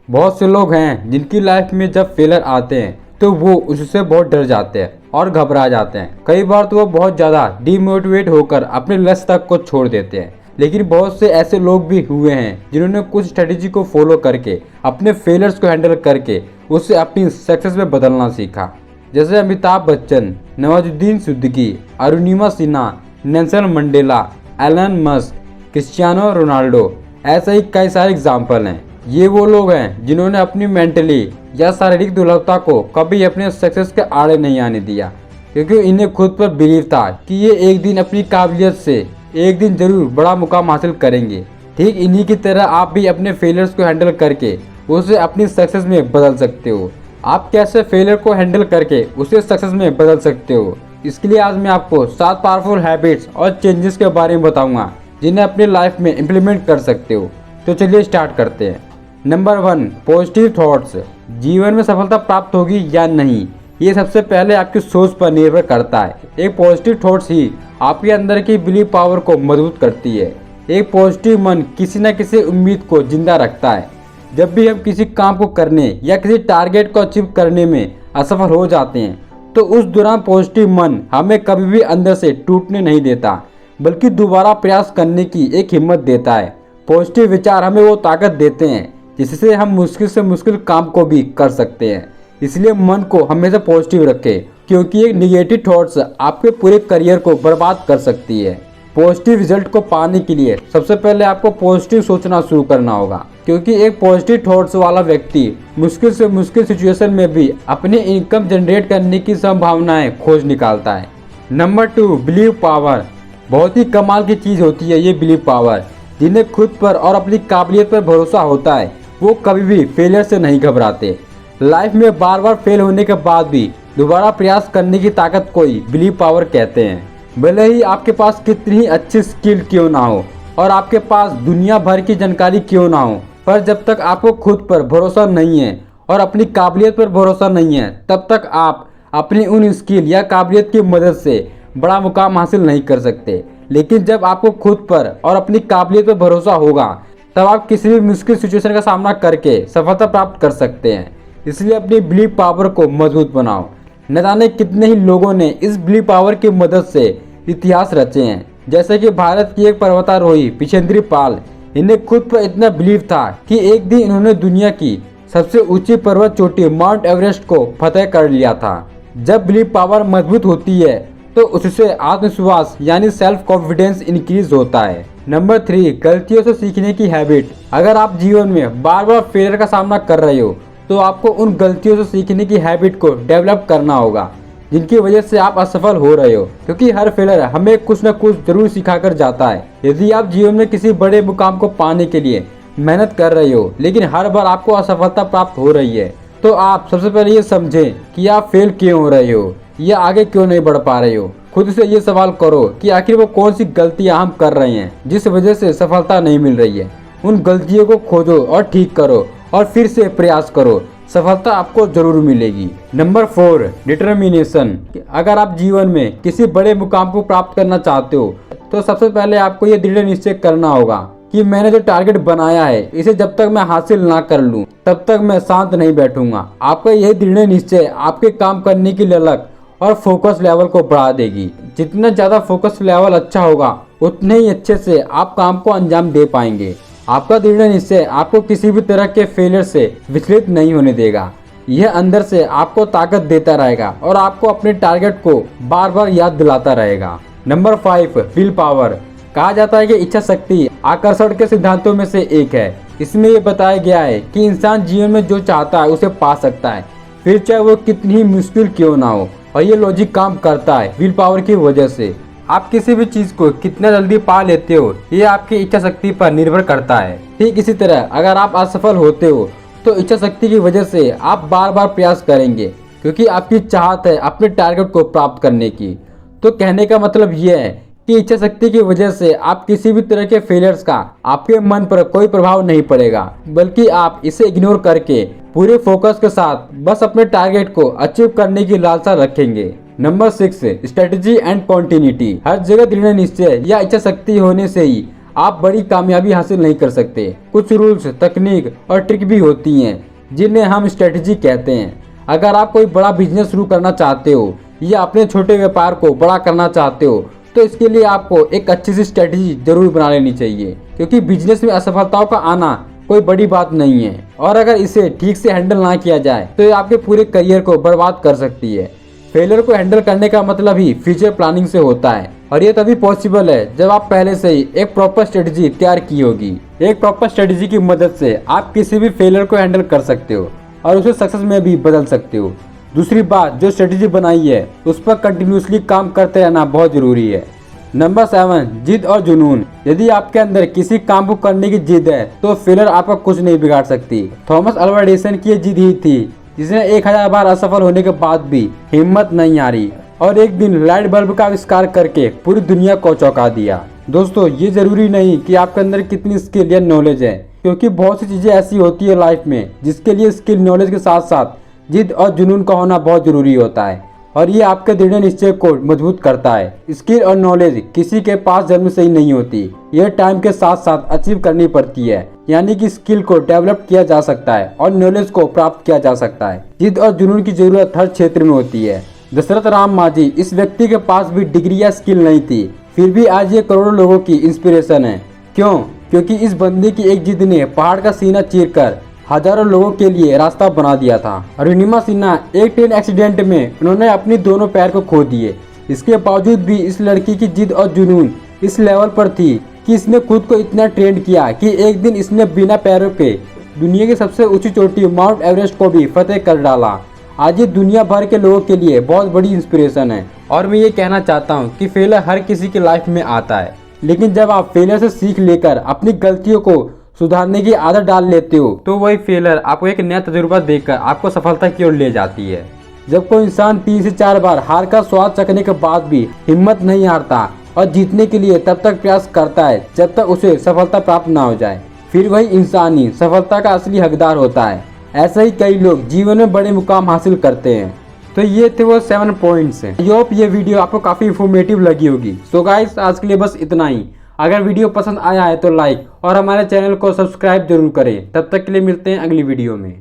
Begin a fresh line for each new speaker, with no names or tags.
बहुत से लोग हैं जिनकी लाइफ में जब फेलर आते हैं तो वो उससे बहुत डर जाते हैं और घबरा जाते हैं। कई बार तो वो बहुत ज़्यादा डीमोटिवेट होकर अपने लक्ष्य तक को छोड़ देते हैं। लेकिन बहुत से ऐसे लोग भी हुए हैं जिन्होंने कुछ स्ट्रेटेजी को फॉलो करके अपने फेलर्स को हैंडल करके उसे अपनी सक्सेस में बदलना सीखा। जैसे Amitabh Bachchan, Nawazuddin Siddiqui, Arunima Sinha, Nelson Mandela, Elon Musk, Cristiano Ronaldo, ऐसे ही कई सारे एग्जाम्पल हैं। ये वो लोग हैं जिन्होंने अपनी मेंटली या शारीरिक दुर्बलता को कभी अपने सक्सेस के आड़े नहीं आने दिया, क्योंकि इन्हें खुद पर बिलीव था कि ये एक दिन अपनी काबिलियत से एक दिन जरूर बड़ा मुकाम हासिल करेंगे। ठीक इन्हीं की तरह आप भी अपने फेलियर्स को हैंडल करके उसे अपनी सक्सेस में बदल सकते हो। आप कैसे फेलियर को हैंडल करके उसे सक्सेस में बदल सकते हो, इसके लिए आज मैं आपको 7 पावरफुल हैबिट्स और चेंजेस के बारे में बताऊंगा जिन्हें अपनी लाइफ में इम्प्लीमेंट कर सकते हो। तो चलिए स्टार्ट करते हैं। Number 1, positive thoughts. जीवन में सफलता प्राप्त होगी या नहीं, ये सबसे पहले आपकी सोच पर निर्भर करता है। एक पॉजिटिव थॉट्स ही आपके अंदर की बिलीव पावर को मजबूत करती है। एक पॉजिटिव मन किसी न किसी उम्मीद को जिंदा रखता है। जब भी हम किसी काम को करने या किसी टारगेट को अचीव करने में असफल हो जाते हैं तो उस दौरान पॉजिटिव मन हमें कभी भी अंदर से टूटने नहीं देता, बल्कि दोबारा प्रयास करने की एक हिम्मत देता है। पॉजिटिव विचार हमें वो ताकत देते हैं जिससे हम मुश्किल से मुश्किल काम को भी कर सकते हैं। इसलिए मन को हमेशा पॉजिटिव रखें, क्योंकि एक निगेटिव थॉट्स आपके पूरे करियर को बर्बाद कर सकती है। पॉजिटिव रिजल्ट को पाने के लिए सबसे पहले आपको पॉजिटिव सोचना शुरू करना होगा, क्योंकि एक पॉजिटिव थॉट्स वाला व्यक्ति मुश्किल से मुश्किल सिचुएशन में भी अपनी इनकम जनरेट करने की संभावनाएं खोज निकालता है। Number 2, believe power. बहुत ही कमाल की चीज़ होती है ये बिलीव पावर। जिन्हें खुद पर और अपनी काबिलियत पर भरोसा होता है वो कभी भी फेलियर से नहीं घबराते। लाइफ में बार बार फेल होने के बाद भी दोबारा प्रयास करने की ताकत को ही बिलीव पावर कहते हैं। भले ही आपके पास कितनी ही अच्छी स्किल क्यों ना हो और आपके पास दुनिया भर की जानकारी क्यों ना हो, पर जब तक आपको खुद पर भरोसा नहीं है और अपनी काबिलियत पर भरोसा नहीं है, तब तक आप अपनी उन स्किल या काबिलियत की मदद से बड़ा मुकाम हासिल नहीं कर सकते। लेकिन जब आपको खुद पर और अपनी काबिलियत पर भरोसा होगा तब आप किसी भी मुश्किल सिचुएशन का सामना करके सफलता प्राप्त कर सकते हैं। इसलिए अपनी बिलीव पावर को मजबूत बनाओ। न जाने कितने ही लोगों ने इस बिलीव पावर की मदद से इतिहास रचे हैं, जैसे कि भारत की एक पर्वतारोही विजेंद्र पाल। इन्हें खुद पर इतना बिलीव था कि एक दिन इन्होंने दुनिया की सबसे ऊंची पर्वत चोटी माउंट एवरेस्ट को फतेह कर लिया था। जब बिलीव पावर मजबूत होती है तो उससे आत्मविश्वास यानी सेल्फ कॉन्फिडेंस इंक्रीज होता है। नंबर 3, गलतियों से सीखने की हैबिट। अगर आप जीवन में बार बार फेलियर का सामना कर रहे हो तो आपको उन गलतियों से सीखने की हैबिट को डेवलप करना होगा जिनकी वजह से आप असफल हो रहे हो, क्योंकि हर फेलियर हमें कुछ न कुछ जरूर सिखा कर जाता है। यदि आप जीवन में किसी बड़े मुकाम को पाने के लिए मेहनत कर रहे हो लेकिन हर बार आपको असफलता प्राप्त हो रही है, तो आप सबसे पहले ये समझें कि आप फेल क्यों हो रहे हो या आगे क्यों नहीं बढ़ पा रहे हो। खुद से ये सवाल करो कि आखिर वो कौन सी गलतियां हम कर रहे हैं जिस वजह से सफलता नहीं मिल रही है। उन गलतियों को खोजो और ठीक करो और फिर से प्रयास करो, सफलता आपको जरूर मिलेगी। Number 4, determination. अगर आप जीवन में किसी बड़े मुकाम को प्राप्त करना चाहते हो तो सबसे पहले आपको ये दृढ़ निश्चय करना होगा कि मैंने जो टारगेट बनाया है इसे जब तक मैं हासिल ना कर लूं तब तक मैं शांत नहीं बैठूंगा। आपका यह दृढ़ निश्चय आपके काम करने की ललक और फोकस लेवल को बढ़ा देगी। जितना ज़्यादा फोकस लेवल अच्छा होगा उतने ही अच्छे से आप काम को अंजाम दे पाएंगे। आपका दृढ़ निश्चय आपको किसी भी तरह के फेलियर से विचलित नहीं होने देगा। यह अंदर से आपको ताकत देता रहेगा और आपको अपने टारगेट को बार बार याद दिलाता रहेगा। Number 5, will power. कहा जाता है कि इच्छा शक्ति आकर्षण के सिद्धांतों में से एक है। इसमें यह बताया गया है कि इंसान जीवन में जो चाहता है उसे पा सकता है, फिर चाहे वो कितनी ही मुश्किल क्यों ना हो। और ये लॉजिक काम करता है विल पावर की वजह से। आप किसी भी चीज को कितना जल्दी पा लेते हो ये आपकी इच्छा शक्ति पर निर्भर करता है। ठीक इसी तरह अगर आप असफल होते हो तो इच्छा शक्ति की वजह से आप बार बार प्रयास करेंगे, क्योंकि आपकी चाहत है अपने टारगेट को प्राप्त करने की। तो कहने का मतलब यह है कि इच्छा शक्ति की वजह से आप किसी भी तरह के फेलियर्स का आपके मन पर कोई प्रभाव नहीं पड़ेगा, बल्कि आप इसे इग्नोर करके पूरे फोकस के साथ बस अपने टारगेट को अचीव करने की लालसा रखेंगे। Number 6, strategy and continuity. हर जगह दृढ़ निश्चय या इच्छा शक्ति होने से ही आप बड़ी कामयाबी हासिल नहीं कर सकते। कुछ रूल्स, तकनीक और ट्रिक भी होती हैं जिन्हें हम स्ट्रेटजी कहते हैं। अगर आप कोई बड़ा बिजनेस शुरू करना चाहते हो या अपने छोटे व्यापार को बड़ा करना चाहते हो तो इसके लिए आपको एक अच्छी सी स्ट्रेटजी जरूर बना लेनी चाहिए, क्योंकि बिजनेस में असफलताओं का आना कोई बड़ी बात नहीं है और अगर इसे ठीक से हैंडल ना किया जाए तो ये आपके पूरे करियर को बर्बाद कर सकती है। फेलियर को हैंडल करने का मतलब ही फ्यूचर प्लानिंग से होता है और ये तभी पॉसिबल है जब आप पहले से ही एक प्रॉपर स्ट्रेटजी तैयार की होगी। एक प्रॉपर स्ट्रेटजी की मदद से आप किसी भी फेलियर को हैंडल कर सकते हो और उसे सक्सेस में भी बदल सकते हो। दूसरी बात, जो स्ट्रेटजी बनाई है उस पर कंटिन्यूसली काम करते रहना बहुत जरूरी है। नंबर 7, जिद और जुनून। यदि आपके अंदर किसी काम को करने की जिद है तो फेलियर आपका कुछ नहीं बिगाड़ सकती। थॉमस अल्वा एडिसन की ये जिद ही थी जिसने 1000 बार असफल होने के बाद भी हिम्मत नहीं हारी और एक दिन लाइट बल्ब का आविष्कार करके पूरी दुनिया को चौंका दिया। दोस्तों, ये जरूरी नहीं कि आपके अंदर कितनी स्किल या नॉलेज है, क्योंकि बहुत सी चीजें ऐसी होती है लाइफ में जिसके लिए स्किल, नॉलेज के साथ साथ जिद और जुनून का होना बहुत जरूरी होता है और ये आपके दृढ़ निश्चय को मजबूत करता है। स्किल और नॉलेज किसी के पास जन्म से ही नहीं होती, यह टाइम के साथ साथ अचीव करनी पड़ती है। यानी कि स्किल को डेवलप किया जा सकता है और नॉलेज को प्राप्त किया जा सकता है। जिद और जुनून की जरूरत हर क्षेत्र में होती है। दशरथ राम मांझी, इस व्यक्ति के पास भी डिग्री या स्किल नहीं थी, फिर भी आज ये करोड़ों लोगों की इंस्पिरेशन है। क्यों? क्योंकि इस बंदे की एक जिद ने पहाड़ का सीना चीरकर हजारों लोगों के लिए रास्ता बना दिया था। अरुणिमा सिन्हा, एक ट्रेन एक्सीडेंट में उन्होंने अपनी दोनों पैर को खो दिए। इसके बावजूद भी इस लड़की की जिद और जुनून इस लेवल पर थी कि इसने खुद को इतना ट्रेंड किया कि एक दिन इसने बिना पैरों के दुनिया की सबसे ऊंची चोटी माउंट एवरेस्ट को भी फतेह कर डाला। आज ये दुनिया भर के लोगों के लिए बहुत बड़ी इंस्पिरेशन है। और मैं ये कहना चाहता हूँ कि फेलियर हर किसी की लाइफ में आता है, लेकिन जब आप फेलियर से सीख लेकर अपनी गलतियों को सुधारने की आदत डाल लेते हो तो वही फेलियर आपको एक नया तजुर्बा देकर आपको सफलता की ओर ले जाती है। जब कोई इंसान 3 से 4 बार हार का स्वाद चखने के बाद भी हिम्मत नहीं हारता और जीतने के लिए तब तक प्रयास करता है जब तक उसे सफलता प्राप्त ना हो जाए, फिर वही इंसान ही सफलता का असली हकदार होता है। ऐसे ही कई लोग जीवन में बड़े मुकाम हासिल करते हैं। तो ये थे वो 7 पॉइंट्स हैं। आई होप ये वीडियो आपको काफी इंफॉर्मेटिव लगी होगी। सो गाइस, आज के लिए बस इतना ही। अगर वीडियो पसंद आया है तो लाइक और हमारे चैनल को सब्सक्राइब जरूर करें। तब तक के लिए मिलते हैं अगली वीडियो में।